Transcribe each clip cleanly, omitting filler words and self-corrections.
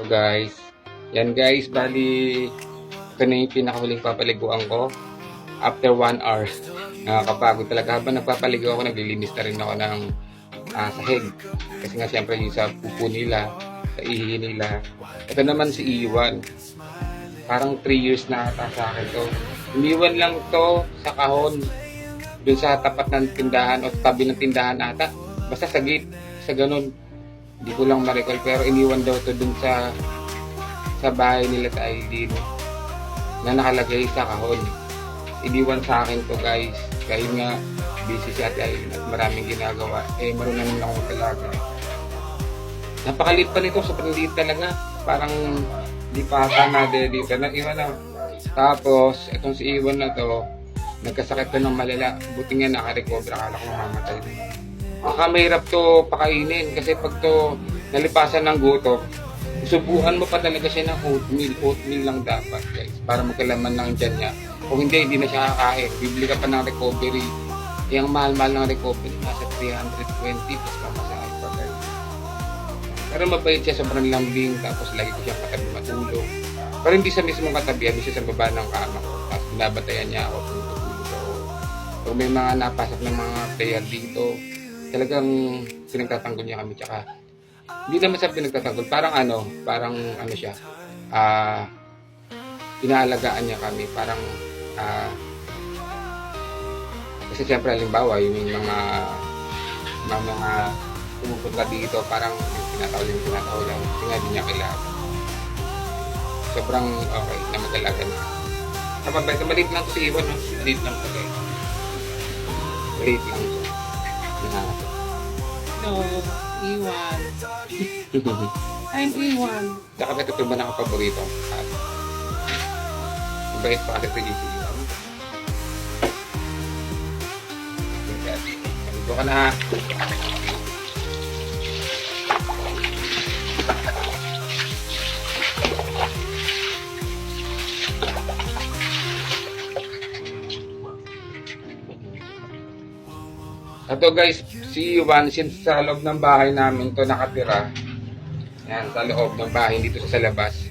Guys. Yan guys, bali ito na yung pinakahuling papaliguan ko. After 1 hour. Nakakapagod talaga. Habang nagpapaligo ako, naglilinis na rin ako ng sahig. Kasi nga siyempre yung sa pupo nila, sa ihi nila. Ito naman si Iwan. Parang 3 years na ata sa akin to. Iniwan lang to sa kahon. Doon sa tapat ng tindahan o tabi ng tindahan ata. Basta sa gate, sa ganun. Hindi ko lang ma-recall pero iniwan daw to dun sa bahay nila sa ID na nakalagay sa kahon. Iniwan sa akin to guys. Kahit nga busy si Ate Aileen at maraming ginagawa. Marunong naman akong talaga. Napakalit pa nito. Sobrang liit talaga. Parang di pa ata na dito na iwan na. Tapos itong si Iwan na to nagkasakit to ng malala. Buti nga naka-recover. Akala ko mamamatay din. Mahirap to pakainin kasi pag to nalipasan ng gutom, subukan mo pa talaga siya ng oatmeal lang dapat guys, para magkalaman ng tiyan niya. Kung hindi na siya kakain, bibili ka pa ng recovery. Yung mahal-mahal ng recovery, nasa 320 plus pamasahe pa guys. Pero mabait siya, sobrang lambing, tapos lagi ko siyang katabi matulog. Pero hindi sa mismong katabi, hindi siya sa baba ng kama ko, tapos binabatayan niya ako kung tutulog ako. Kung may mga napasok ng mga player dito, talagang pinagtatanggol niya kami. Tsaka hindi naman sa pinagtatanggol, parang ano siya, inaalagaan niya kami, parang kasi siyempre halimbawa yung mga pumupunta dito, parang tinatawag lang kasi nga di niya kailangan. Sobrang okay na mag-alaga niya. Kapag maliit lang si Iwan, no? Maliit lang to guys, maliit lang siya. No, Iwan. I'm Iwan. Saka ito ba nakapaborito? Mabait pa kasi ito si Iwan. Ito ka na. Ito guys, si Iwan, since sa loob ng bahay namin to nakatira. Yan, sa loob ng bahay, dito sa labas.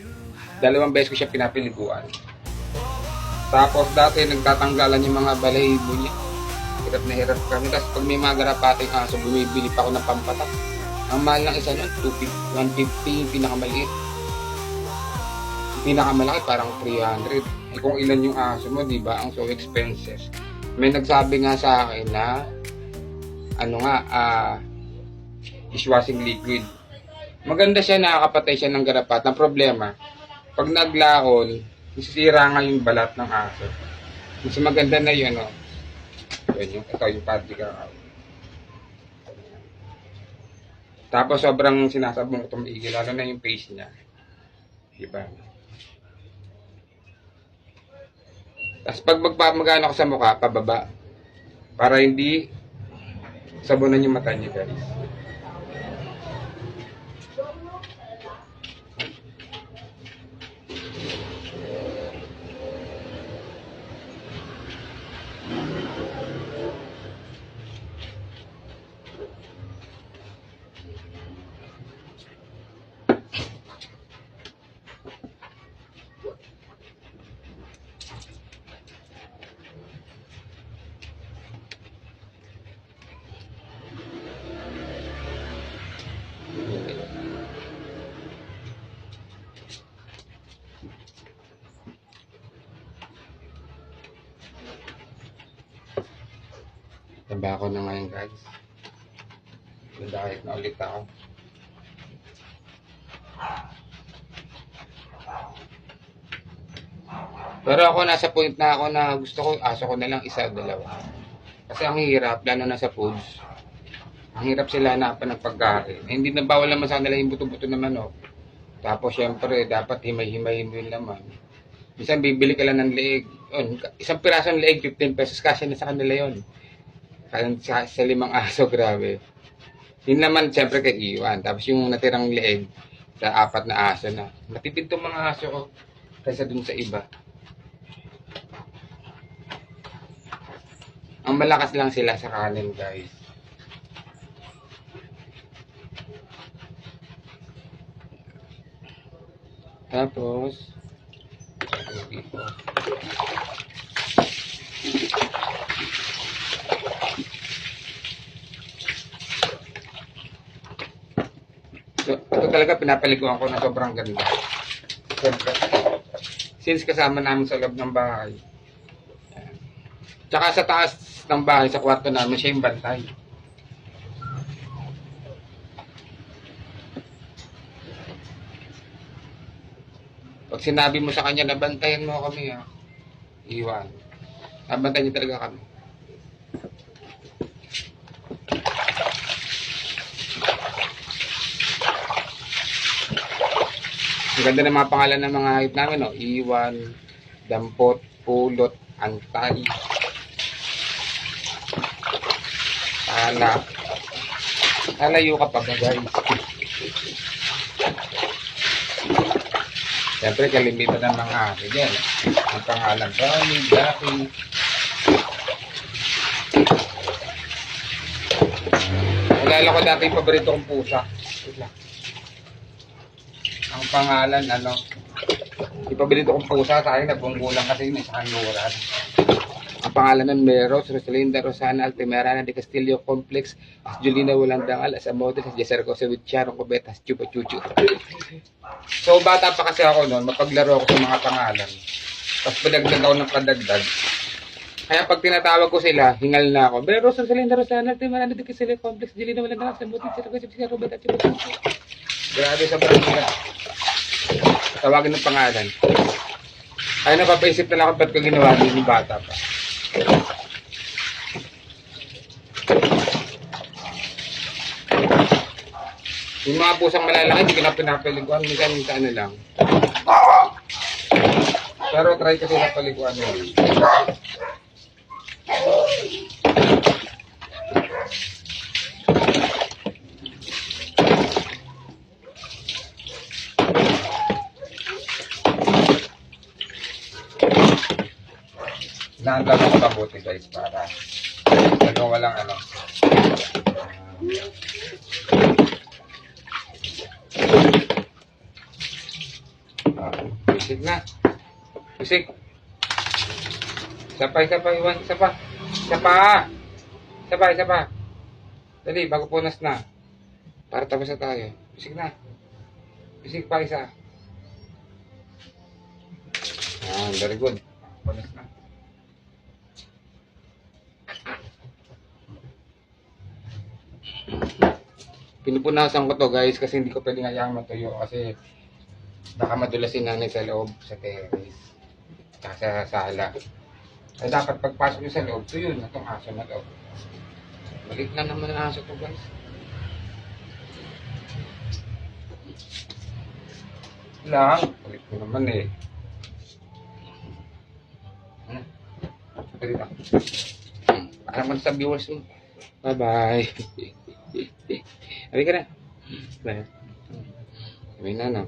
2 beses ko siya pinapiliguan. Tapos dati nagtatanggalan yung mga balahibo niya. Hirap na hirap kami. Tapos pag may mga garapating aso, bumibili pa ako ng pampatak. Ang mahal ng isa nun, 150 yung pinakamaliit. Yung pinakamalaki parang 300. Kung ilan yung aso mo, di ba? Ang so expensive. May nagsabi nga sa akin na dishwashing liquid. Maganda siya, nakakapatay siya ng garapat. Ang problema, pag naglaon, nasisira nga yung balat ng aso. Mas maganda na yun, no? Yun, ito yung paddy ka. Tapos sobrang sinasabong ko tumiigil, lalo na yung face niya. Diba? Tapos pag magano ko sa mukha, pababa. Para hindi sabunan yung mata niya guys. Taba ako na ngayon guys. Nag-diet na ulit ako. Pero ako nasa point na ako na gusto ko, aso ko na lang isa o dalawa. Kasi ang hirap, lalo na sa foods. Ang hirap sila hanapan ng pagkain. Hindi na bawal naman sa kanila yung buto-buto na manok. Tapos syempre, dapat himay-himay mo yung laman. Minsan bibili ka lang ng leeg. Isang pirasong leeg, 15 pesos. Kasi na sa kanila yun. Sa 5 aso, grabe. Yun naman, siyempre kay Iwan. Tapos yung natirang leeg, sa 4 na aso na. Matipid tong mga aso ko kaysa dun sa iba. Ang malakas lang sila sa kanin, guys. Tapos, dito. So, ito talaga pinapaliguan ko na sobrang ganda. Siyempre, since kasama namin sa loob ng bahay. Tsaka sa taas ng bahay, sa kwarto namin, siya yung bantay. Pag sinabi mo sa kanya na bantayan mo kami, ha, iwan. Nabantayan niya talaga kami. Ang ganda ng mga pangalan ng mga hayop namin, no? Iwan, dampot, pulot, antay, tala. Lalayo ka pa ba, guys? Siyempre, kalimitan ng mga hayop yan. Ang pangalan, Ronnie, Jackie. Alala ko dati yung paborito kong pusa. Wait lang. Ang pangalan, yung paborito kong pusa sa akin, nabunggulang kasi yun, sa kanluran. Ang pangalan ng Meros, Rosalinda, Rosana, Altamirana, de Castillo, Complex, Julina Walandangal, Asamote, Jesser Cosa, with Sharon Cobetas, Chupa Chuchu. So, bata pa kasi ako noon, mapaglaro ako sa mga pangalan. Tapos padagdag ako ng padagdag. Kaya pag tinatawag ko sila, hingal na ako. Meros, Rosalinda, Rosana, Altamirana, de Castillo, Complex, Julina Walandangal, Asamote, Jesser Cosa, with Sharon Cobetas, Chupa Chuchu. Grabe sa barangay. Tawagin ng pangalan. Kaya napapaisip na lang ako ba't ko ginawa din yung bata pa. Yung mga pusang malalaki, hindi ko na pinapaliguan. Minsan sa ano lang. Pero try kasi na paliguan mo. Nahantar ko mabuti guys para talagang walang bisig na. Bisig. Sapay, Iwan. Isa pa. Dali, bago punas na. Para tapos na tayo. Bisig na. Bisig pa isa. Very good. Punas na. Pinupunasan ko to guys kasi hindi ko pwedeng hayaan matuyo kasi baka madulas si nanay sa loob sa terrace tsaka sa sala. Ay dapat pagpasok nyo sa loob, tuyo na itong aso na to. Maliit na naman ang aso to guys. Lang, maliit mo naman eh. Dali lang. Para man sa viewers mo. Bye bye. Sabi ka na. Sabi na, no?